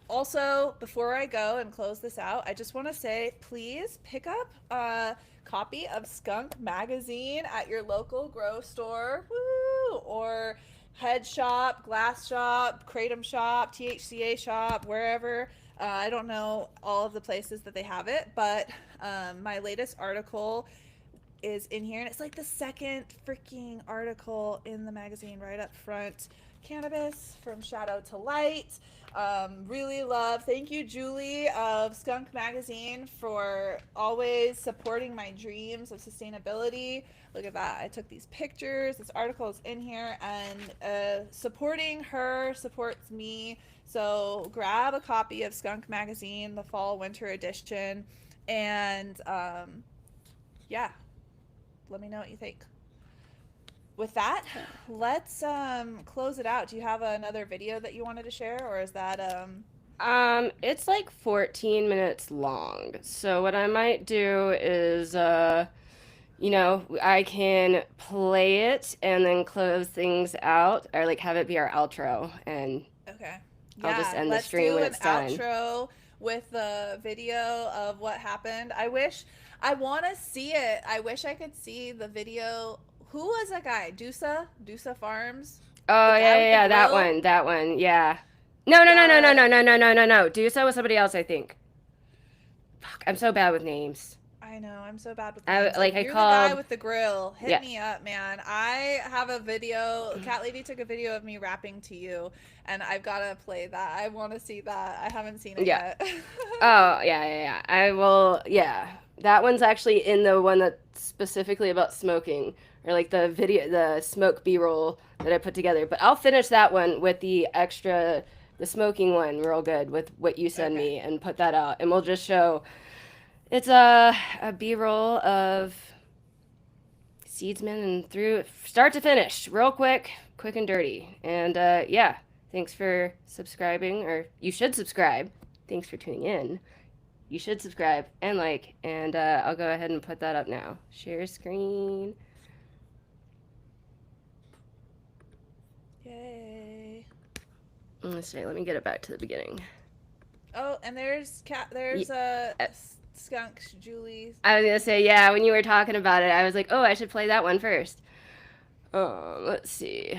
Speaker 2: Also, before I go and close this out, I just want to say please pick up copy of Skunk Magazine at your local grow store, woo, or head shop, glass shop, kratom shop, THCA shop, wherever. I don't know all of the places that they have it, but my latest article is in here, and it's like the second freaking article in the magazine right up front. Cannabis from shadow to light. Really love. Thank you, Julie of Skunk Magazine, for always supporting my dreams of sustainability. Look at that. I took these pictures. This article is in here, and supporting her supports me. So grab a copy of Skunk Magazine, the fall winter edition, and yeah, let me know what you think. With that, let's close it out. Do you have another video that you wanted to share, or is that
Speaker 1: It's like 14 minutes long. So what I might do is I can play it and then close things out or like have it be our outro and
Speaker 2: okay?
Speaker 1: I'll just
Speaker 2: Yeah,
Speaker 1: end the
Speaker 2: let's
Speaker 1: stream
Speaker 2: do
Speaker 1: when
Speaker 2: an
Speaker 1: it's done.
Speaker 2: outro with the video of what happened. I want to see it. I wish I could see the video. Who was that guy? Dusa Farms? The
Speaker 1: Oh,
Speaker 2: guy with the
Speaker 1: that
Speaker 2: grill?
Speaker 1: one, yeah. No, no, no, no, no,
Speaker 2: God,
Speaker 1: no, no, no, no, no, no. Duso was somebody else, I think. Fuck, I'm so bad with names.
Speaker 2: I know, I'm so bad with names. If
Speaker 1: I
Speaker 2: you're the guy
Speaker 1: called,
Speaker 2: with the grill, hit
Speaker 1: yeah,
Speaker 2: me up, man. I have a video. Cat Lady took a video of me rapping to you, and I've got to play that. I want to see that. I haven't seen it
Speaker 1: yeah.
Speaker 2: yet.
Speaker 1: Oh, yeah. I will, yeah. That one's actually in the one that's specifically about smoking, or like the video, the smoke B-roll that I put together. But I'll finish that one with the extra, the smoking one real good with what you send
Speaker 2: Okay.
Speaker 1: me and put that out. And we'll just show, it's a B-roll of Seedsman and through start to finish, real quick and dirty. And yeah, thanks for subscribing, or you should subscribe. Thanks for tuning in. You should subscribe and like, and I'll go ahead and put that up now. Share screen.
Speaker 2: Yay.
Speaker 1: Let's see, let me get it back to the beginning.
Speaker 2: Oh, and there's
Speaker 1: Yeah.
Speaker 2: Skunk Julie.
Speaker 1: I was gonna say, yeah, when you were talking about it, I was like, oh, I should play that one first. Let's see.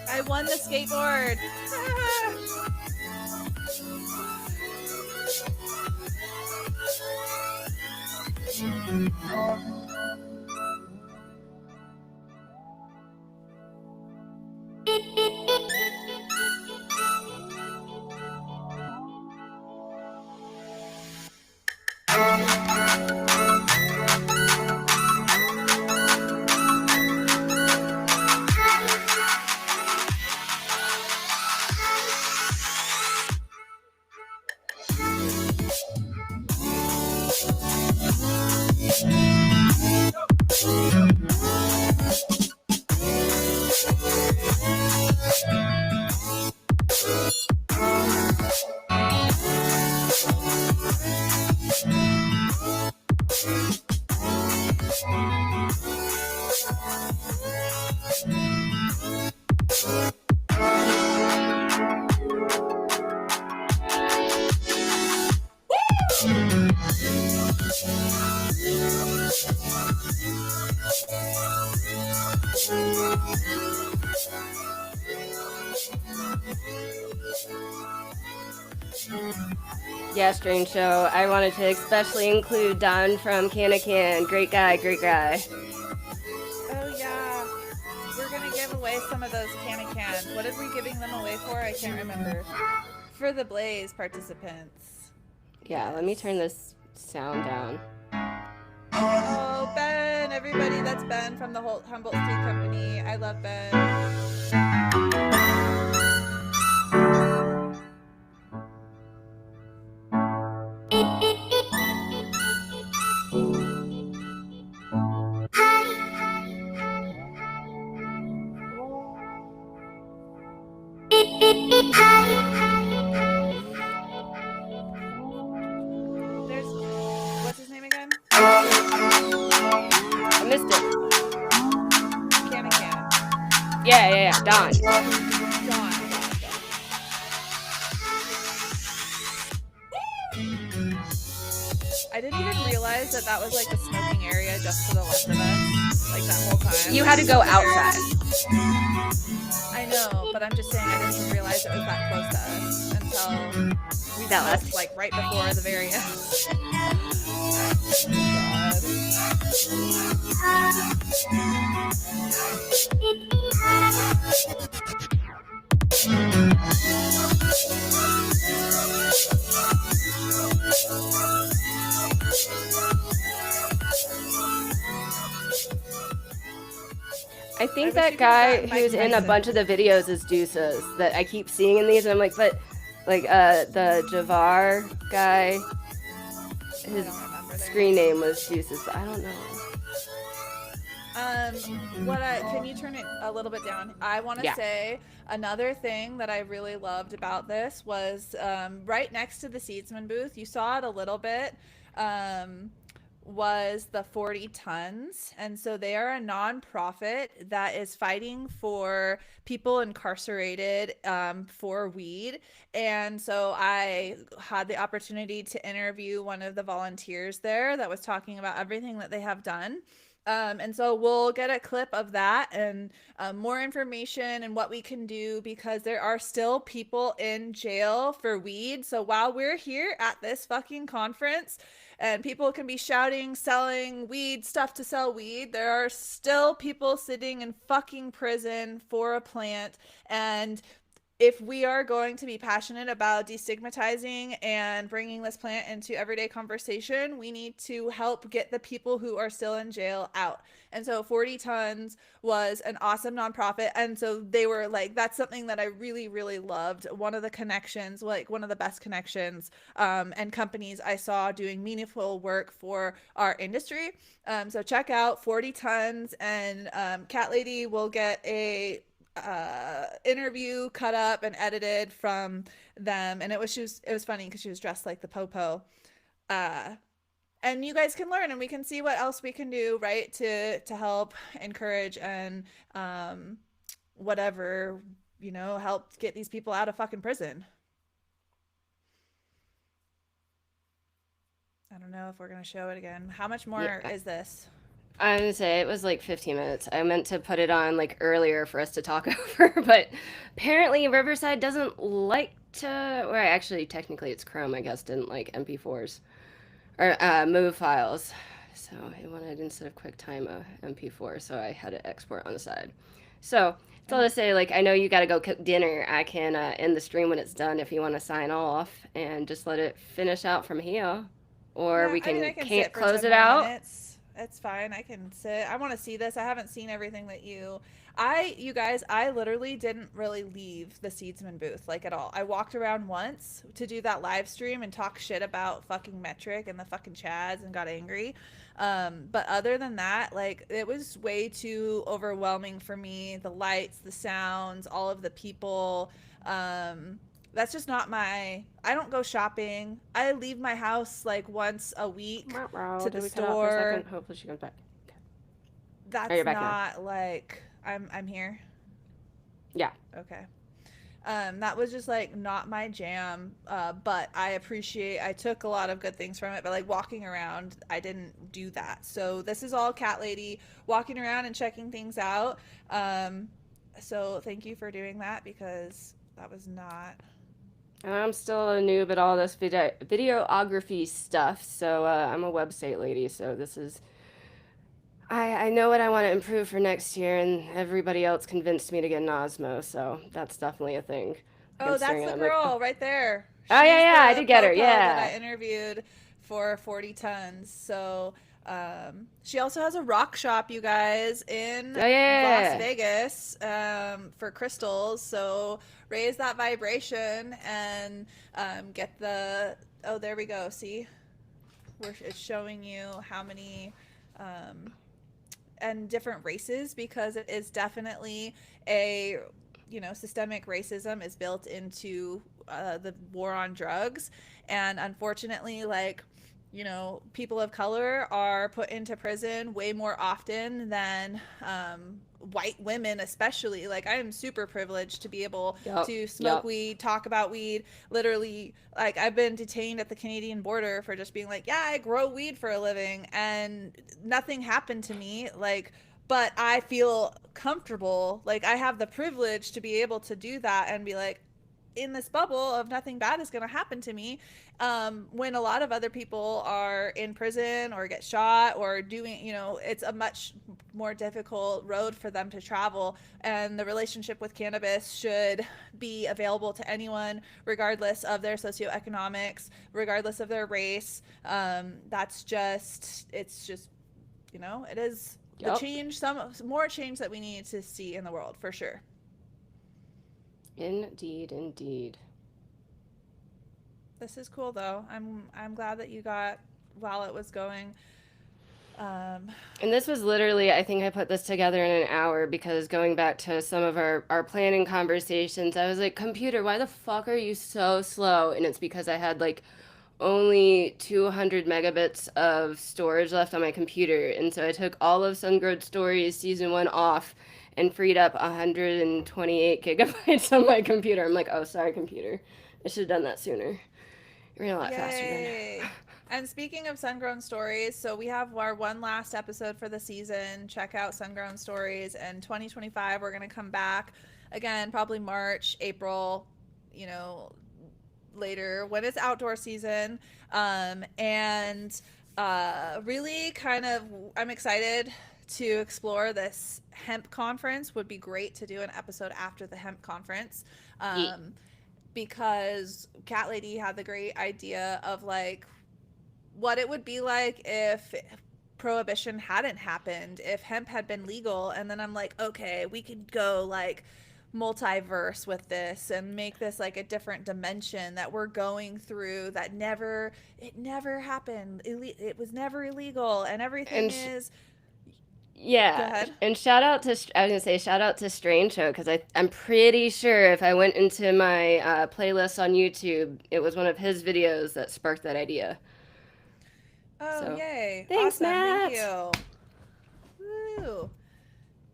Speaker 2: I won the skateboard.
Speaker 1: Yeah, Strange Show. I wanted to especially include Don from Can. Great guy, great guy.
Speaker 2: Oh yeah, we're gonna give away some of those cans. What are we giving them away for? I can't remember. For the Blaze participants.
Speaker 1: Yeah, let me turn this sound down.
Speaker 2: Oh, Ben, everybody, that's Ben from the Humboldt Tea Company. I love Ben. There's, what's his name again?
Speaker 1: I missed it.
Speaker 2: Can.
Speaker 1: Yeah, Don.
Speaker 2: John. I I didn't even realize that that was like the smoking area just to the left of us, like that whole time.
Speaker 1: You had to go outside.
Speaker 2: I know, but I'm just saying I didn't even realize it was that close to us until we
Speaker 1: That
Speaker 2: smoked
Speaker 1: last.
Speaker 2: like right before the very end.
Speaker 1: I think
Speaker 2: wish
Speaker 1: that
Speaker 2: you could have
Speaker 1: guy
Speaker 2: gotten Mike
Speaker 1: who's in a
Speaker 2: Tyson.
Speaker 1: bunch of the videos is Deuces that I keep seeing in these, and I'm like, but like the Javar guy, his screen name was Deuces, but I don't know.
Speaker 2: Can you turn it a little bit down? I want to
Speaker 1: Yeah.
Speaker 2: say another thing that I really loved about this was right next to the Seedsman booth. You saw it a little bit. Was the 40 tons, and so they are a nonprofit that is fighting for people incarcerated for weed. And so I had the opportunity to interview one of the volunteers there that was talking about everything that they have done. And so we'll get a clip of that and more information and what we can do, because there are still people in jail for weed. So while we're here at this fucking conference and people can be shouting, selling weed, stuff to sell weed, there are still people sitting in fucking prison for a plant. And if we are going to be passionate about destigmatizing and bringing this plant into everyday conversation, we need to help get the people who are still in jail out. And so 40 Tons was an awesome nonprofit. And so they were like, that's something that I really, really loved. One of the connections, like one of the best connections and companies I saw doing meaningful work for our industry. So check out 40 Tons, and Cat Lady will get a interview cut up and edited from them, and it was funny because she was dressed like the Popo, and you guys can learn and we can see what else we can do, right, to help encourage and whatever, help get these people out of fucking prison. I don't know if we're gonna show it again. How much more
Speaker 1: Yeah.
Speaker 2: is this?
Speaker 1: I would say it was like 15 minutes. I meant to put it on like earlier for us to talk over, but apparently Riverside doesn't like to, or actually technically it's Chrome, I guess, didn't like MP4s or MOV files. So it wanted instead of QuickTime a MP4, so I had to export on the side. So it's all to say, like, I know you got to go cook dinner. I can end the stream when it's done if you want to sign off and just let it finish out from here. Or
Speaker 2: Yeah,
Speaker 1: we
Speaker 2: I mean,
Speaker 1: can
Speaker 2: I can
Speaker 1: can't
Speaker 2: sit for
Speaker 1: close
Speaker 2: 10
Speaker 1: it
Speaker 2: more
Speaker 1: out.
Speaker 2: minutes. It's fine. I can sit. I want to see this. I haven't seen everything that you guys, I literally didn't really leave the Seedsman booth, like, at all. I walked around once to do that live stream and talk shit about fucking Metric and the fucking Chads and got angry. But other than that, like, it was way too overwhelming for me. The lights, the sounds, all of the people. That's just not I don't go shopping. I leave my house like once a week to the
Speaker 1: Did we cut out for a
Speaker 2: store.
Speaker 1: second? Hopefully she comes back. Okay. Oh,
Speaker 2: That's
Speaker 1: you're back now.
Speaker 2: not like I'm here.
Speaker 1: Yeah.
Speaker 2: Okay. That was just like not my jam. But I took a lot of good things from it, but like walking around, I didn't do that. So this is all Cat Lady walking around and checking things out. So thank you for doing that, because that was not.
Speaker 1: I'm still a noob at all this videography stuff, so I'm a website lady, so this is I know what I want to improve for next year, and everybody else convinced me to get an Osmo, so that's definitely a thing. Like,
Speaker 2: Oh,
Speaker 1: I'm
Speaker 2: that's
Speaker 1: staring
Speaker 2: the
Speaker 1: at it, I'm like,
Speaker 2: girl right there.
Speaker 1: oh yeah,
Speaker 2: She's
Speaker 1: yeah, I
Speaker 2: the
Speaker 1: did get her,
Speaker 2: Popo that
Speaker 1: yeah.
Speaker 2: I interviewed for 40 Tons. So she also has a rock shop, you guys, in
Speaker 1: Oh
Speaker 2: Las
Speaker 1: yeah.
Speaker 2: Vegas for crystals. So raise that vibration and get the. Oh, there we go. See? It's showing you how many. And different races, because it is definitely a systemic racism is built into the war on drugs. And unfortunately, like, people of color are put into prison way more often than white women especially. Like, I am super privileged to be able
Speaker 1: Yep.
Speaker 2: to smoke
Speaker 1: Yep.
Speaker 2: weed, talk about weed. Literally, like, I've been detained at the Canadian border for just being like, yeah, I grow weed for a living, and nothing happened to me. Like, but I feel comfortable. Like, I have the privilege to be able to do that and be like, in this bubble of nothing bad is going to happen to me, when a lot of other people are in prison or get shot or doing, it's a much more difficult road for them to travel. And the relationship with cannabis should be available to anyone, regardless of their socioeconomics, regardless of their race. It's just, it is the
Speaker 1: Yep.
Speaker 2: change, some more change that we need to see in the world for sure.
Speaker 1: Indeed, indeed.
Speaker 2: This is cool though. I'm glad that you got while it was going. Um,
Speaker 1: And this was literally, I think I put this together in an hour because going back to some of our planning conversations, I was like, computer, why the fuck are you so slow? And it's because I had like only 200 megabits of storage left on my computer. And so I took all of Sungrown Stories season one off and freed up 128 gigabytes on my computer. I'm like, oh, sorry, computer. I should have done that sooner. It ran a lot faster then.
Speaker 2: Yay! And speaking of Sungrown Stories, so we have our one last episode for the season. Check out Sungrown Stories. And 2025, we're going to come back again, probably March, April, you know, later when it's outdoor season. And really kind of, I'm excited to explore this hemp conference. Would be great to do an episode after the hemp conference.
Speaker 1: Yeet.
Speaker 2: Because Cat Lady had the great idea of like what it would be like if prohibition hadn't happened, if hemp had been legal. And then I'm like, okay, we could go like multiverse with this and make this like a different dimension that we're going through that never happened. It was never illegal, and everything
Speaker 1: And
Speaker 2: is. Go
Speaker 1: yeah,
Speaker 2: ahead.
Speaker 1: and shout out to I was gonna say shout out to Strange Show because I'm pretty sure if I went into my playlist on YouTube, it was one of his videos that sparked that idea.
Speaker 2: Oh,
Speaker 1: So,
Speaker 2: yay.
Speaker 1: thanks,
Speaker 2: Awesome. Thank
Speaker 1: Matt.
Speaker 2: you. Woo.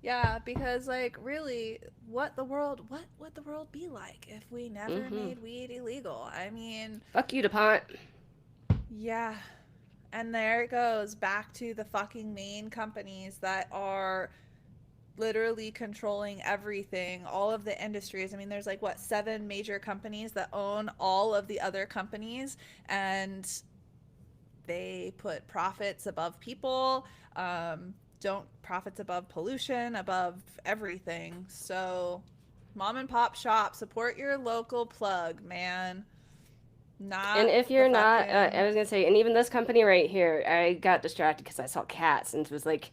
Speaker 2: Yeah, because like really what would the world be like if we never
Speaker 1: Mm-hmm.
Speaker 2: made weed illegal? I mean,
Speaker 1: Fuck you, DuPont.
Speaker 2: yeah. And there it goes back to the fucking main companies that are literally controlling everything, all of the industries. I mean, there's like what, seven major companies that own all of the other companies, and they put profits above people, don't profits above pollution, above everything. So, mom and pop shop, support your local plug, man.
Speaker 1: And
Speaker 2: Not
Speaker 1: if
Speaker 2: the
Speaker 1: you're not, I
Speaker 2: fucking.
Speaker 1: was gonna say, and even this company right here, I got distracted because I saw cats and was like,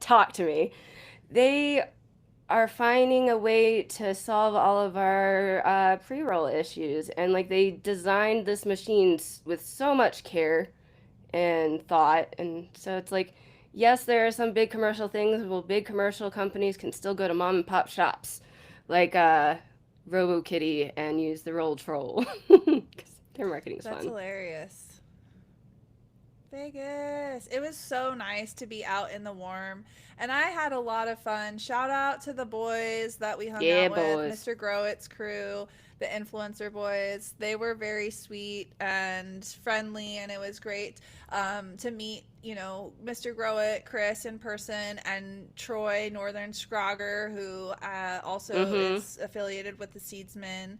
Speaker 1: talk to me. They are finding a way to solve all of our pre-roll issues, and like they designed this machine with so much care and thought, and so it's like, yes, there are some big commercial things. Well, big commercial companies can still go to mom and pop shops, like RoboKitty, and use the roll troll because their marketing is
Speaker 2: That's
Speaker 1: fun.
Speaker 2: hilarious. Vegas. It was so nice to be out in the warm, and I had a lot of fun. Shout out to the boys that we hung
Speaker 1: Yeah,
Speaker 2: out with,
Speaker 1: boys.
Speaker 2: Mr. Growitt's crew, the influencer boys. They were very sweet and friendly, and it was great to meet, Mr. Growitt, Chris in person, and Troy Northern Scrogger, who also
Speaker 1: Mm-hmm.
Speaker 2: is affiliated with the Seedsmen,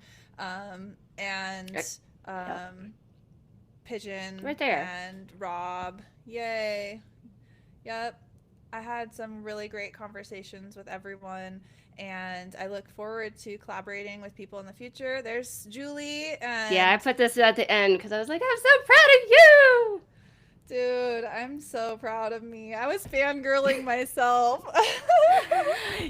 Speaker 2: and
Speaker 1: Yep.
Speaker 2: um, Pigeon
Speaker 1: Right there.
Speaker 2: and Rob. Yay. Yep. I had some really great conversations with everyone, and I look forward to collaborating with people in the future. There's Julie,
Speaker 1: Yeah, I
Speaker 2: and
Speaker 1: put this at the end because I was like, I'm so proud of you.
Speaker 2: dude, I'm so proud of me. I was fangirling myself.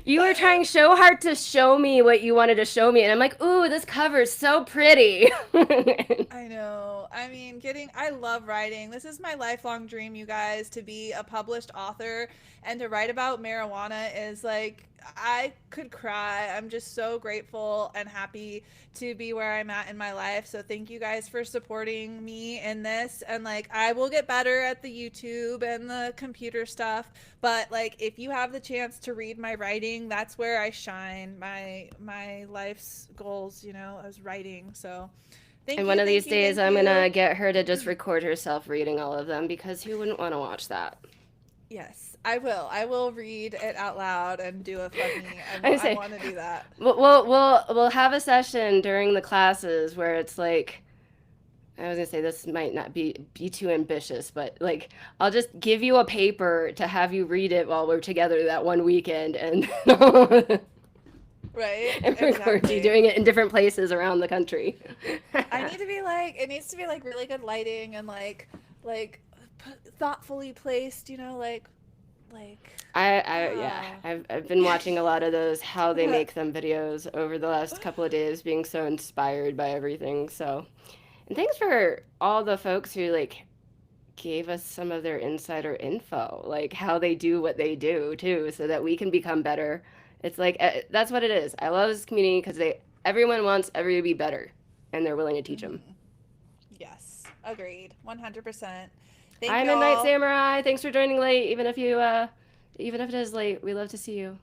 Speaker 1: You were trying so hard to show me what you wanted to show me, and I'm like, ooh, this cover is so pretty.
Speaker 2: I know. I mean, I love writing. This is my lifelong dream, you guys, to be a published author and to write about marijuana is like, I could cry. I'm just so grateful and happy to be where I'm at in my life. So thank you guys for supporting me in this. And like, I will get better better at the YouTube and the computer stuff, but like if you have the chance to read my writing, that's where I shine. My life's goals, you know, is writing. So
Speaker 1: And one of these days,
Speaker 2: thank
Speaker 1: I'm
Speaker 2: you.
Speaker 1: gonna get her to just record herself reading all of them because who wouldn't want to watch that?
Speaker 2: Yes, I will. I will read it out loud and do a funny.
Speaker 1: I
Speaker 2: I
Speaker 1: say,
Speaker 2: want to do that.
Speaker 1: we'll have a session during the classes where it's like, I was gonna say this might not be too ambitious, but like I'll just give you a paper to have you read it while we're together that one weekend, and
Speaker 2: Right?
Speaker 1: and record you
Speaker 2: Exactly.
Speaker 1: doing it in different places around the country.
Speaker 2: I need to be like it needs to be like really good lighting and like thoughtfully placed, you know, like
Speaker 1: Yeah,
Speaker 2: ah.
Speaker 1: I've been watching a lot of those how they make them videos over the last couple of days, being so inspired by everything. So, and thanks for all the folks who like gave us some of their insider info, like how they do what they do too, so that we can become better. It's like that's what it is. I love this community because they everyone wants everyone to be better, and they're willing to teach them.
Speaker 2: Mhm. Yes, agreed. 100%. Thank
Speaker 1: Hi, Midnight
Speaker 2: y'all.
Speaker 1: Samurai. Thanks for joining late, even if it is late. We love to see you.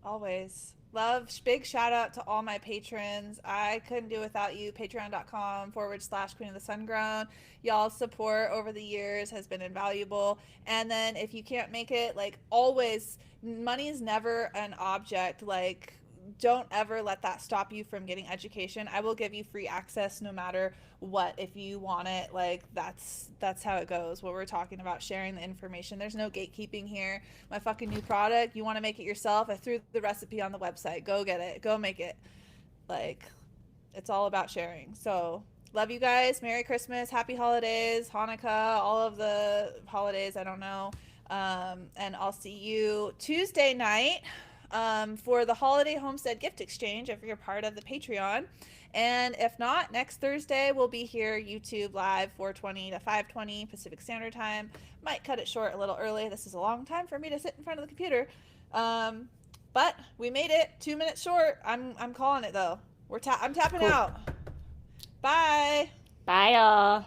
Speaker 2: Always. Love, big shout out to all my patrons. I couldn't do without you. Patreon.com/ Queen of the Sun Grown. Y'all's support over the years has been invaluable. And then if you can't make it, like always, money is never an object. Like, don't ever let that stop you from getting education. I will give you free access no matter what if you want it. Like that's how it goes. What we're talking about, sharing the information. There's no gatekeeping here. My fucking new product, you want to make it yourself, I threw the recipe on the website. Go get it, go make it. Like, it's all about sharing. So love you guys. Merry Christmas, happy holidays, Hanukkah, all of the holidays. I don't know. And I'll see you Tuesday night for the holiday homestead gift exchange if you're part of the Patreon. And if not, next Thursday we'll be here YouTube live 4:20 to 5:20 Pacific Standard Time. Might cut it short a little early. This is a long time for me to sit in front of the computer. Um, but we made it 2 minutes short. I'm calling it though. I'm tapping
Speaker 1: Cool.
Speaker 2: out. Bye.
Speaker 1: Bye, y'all.